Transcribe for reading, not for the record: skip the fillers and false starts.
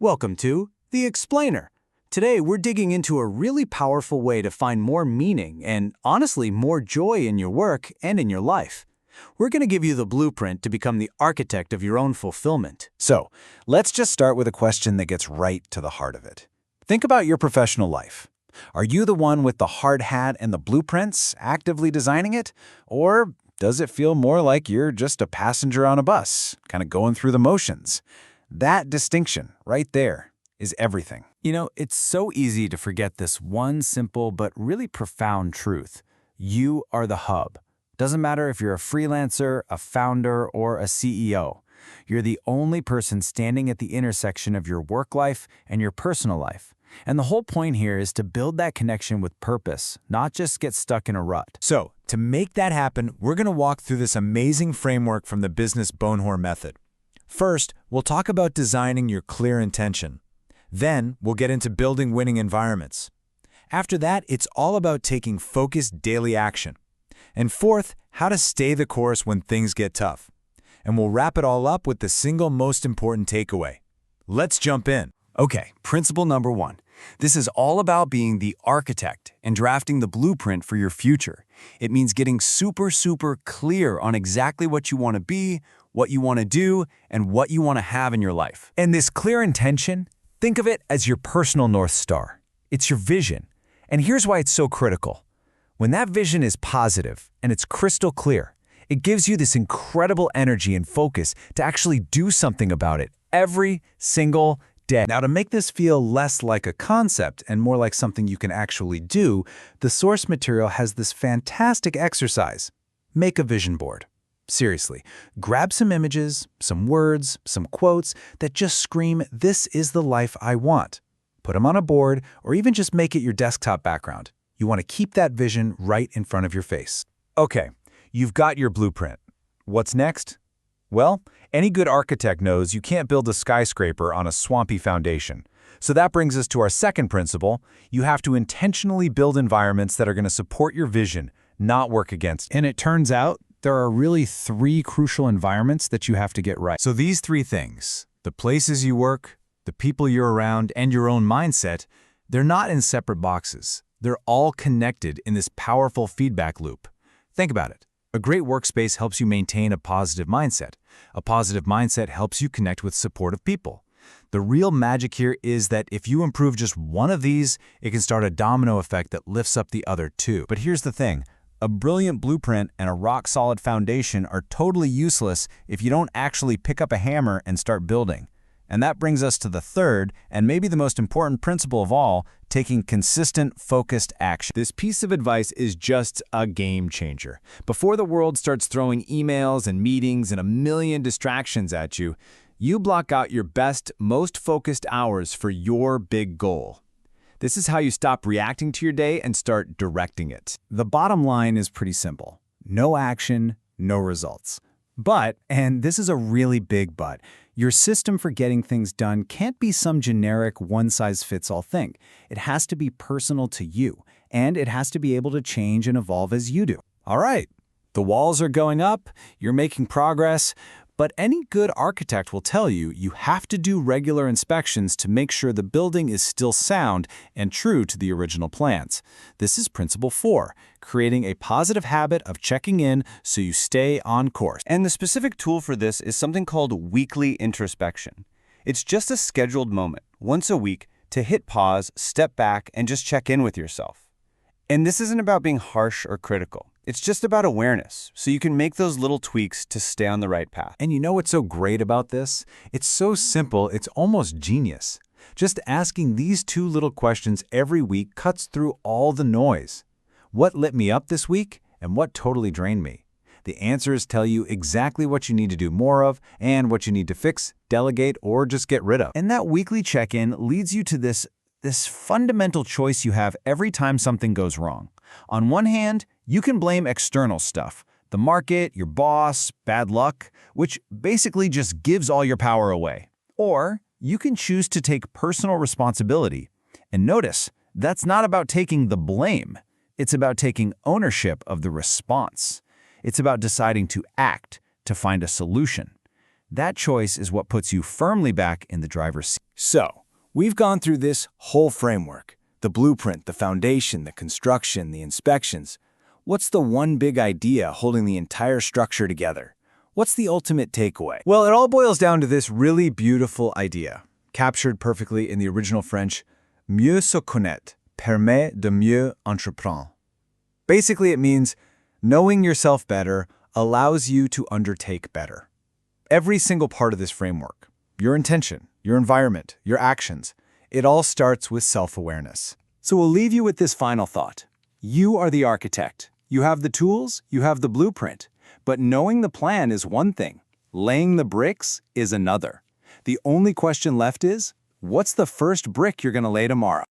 Welcome to The Explainer. Today, we're digging into a really powerful way to find more meaning and, honestly, more joy in your work and in your life. We're going to give you the blueprint to become the architect of your own fulfillment. So, let's just start with a question that gets right to the heart of it. Think about your professional life. Are you the one with the hard hat and the blueprints, actively designing it? Or does it feel more like you're just a passenger on a bus, kind of going through the motions? That distinction, right there, is everything. You know, it's so easy to forget this one simple but really profound truth. You are the hub. Doesn't matter if you're a freelancer, a founder, or a CEO. You're the only person standing at the intersection of your work life and your personal life. And the whole point here is to build that connection with purpose, not just get stuck in a rut. So, to make that happen, we're going to walk through this amazing framework from the business Bonehor method. First, we'll talk about designing your clear intention. Then, we'll get into building winning environments. After that, it's all about taking focused daily action. And fourth, how to stay the course when things get tough. And we'll wrap it all up with the single most important takeaway. Let's jump in. Okay, principle number 1. This is all about being the architect and drafting the blueprint for your future. It means getting super clear on exactly what you want to be, what you want to do, and what you want to have in your life. And this clear intention, think of it as your personal North Star. It's your vision. And here's why it's so critical. When that vision is positive and it's crystal clear, it gives you this incredible energy and focus to actually do something about it every single day. Now, to make this feel less like a concept and more like something you can actually do, the source material has this fantastic exercise. Make a vision board. Seriously, grab some images, some words, some quotes that just scream, "This is the life I want." Put them on a board or even just make it your desktop background. You want to keep that vision right in front of your face. Okay, you've got your blueprint. What's next? Well, any good architect knows you can't build a skyscraper on a swampy foundation. So that brings us to our second principle. You have to intentionally build environments that are going to support your vision, not work against it. And it turns out there are really 3 crucial environments that you have to get right. So these 3 things, the places you work, the people you're around, and your own mindset, they're not in separate boxes. They're all connected in this powerful feedback loop. Think about it. A great workspace helps you maintain a positive mindset. A positive mindset helps you connect with supportive people. The real magic here is that if you improve just one of these, it can start a domino effect that lifts up the other 2. But here's the thing. A brilliant blueprint and a rock-solid foundation are totally useless if you don't actually pick up a hammer and start building. And that brings us to the third, and maybe the most important principle of all, taking consistent, focused action. This piece of advice is just a game changer. Before the world starts throwing emails and meetings and a million distractions at you, you block out your best, most focused hours for your big goal. This is how you stop reacting to your day and start directing it. The bottom line is pretty simple. No action, no results. But, and this is a really big but, your system for getting things done can't be some generic one-size-fits-all thing. It has to be personal to you, and it has to be able to change and evolve as you do. All right, the walls are going up, you're making progress, but any good architect will tell you you have to do regular inspections to make sure the building is still sound and true to the original plans. This is principle 4, creating a positive habit of checking in so you stay on course. And the specific tool for this is something called weekly introspection. It's just a scheduled moment, once a week, to hit pause, step back, and just check in with yourself. And this isn't about being harsh or critical. It's just about awareness, so you can make those little tweaks to stay on the right path. And you know what's so great about this? It's so simple, it's almost genius. Just asking these 2 little questions every week cuts through all the noise. What lit me up this week, and what totally drained me? The answers tell you exactly what you need to do more of and what you need to fix, delegate, or just get rid of. And that weekly check-in leads you to this fundamental choice you have every time something goes wrong. On one hand, you can blame external stuff, the market, your boss, bad luck, which basically just gives all your power away. Or you can choose to take personal responsibility. And notice, that's not about taking the blame. It's about taking ownership of the response. It's about deciding to act, to find a solution. That choice is what puts you firmly back in the driver's seat. So, we've gone through this whole framework. The blueprint, the foundation, the construction, the inspections. What's the one big idea holding the entire structure together? What's the ultimate takeaway? Well, it all boils down to this really beautiful idea, captured perfectly in the original French, mieux se connaître permet de mieux entreprendre. Basically, it means knowing yourself better allows you to undertake better. Every single part of this framework, your intention, your environment, your actions, it all starts with self-awareness. So we'll leave you with this final thought. You are the architect. You have the tools, you have the blueprint. But knowing the plan is one thing. Laying the bricks is another. The only question left is, what's the first brick you're going to lay tomorrow?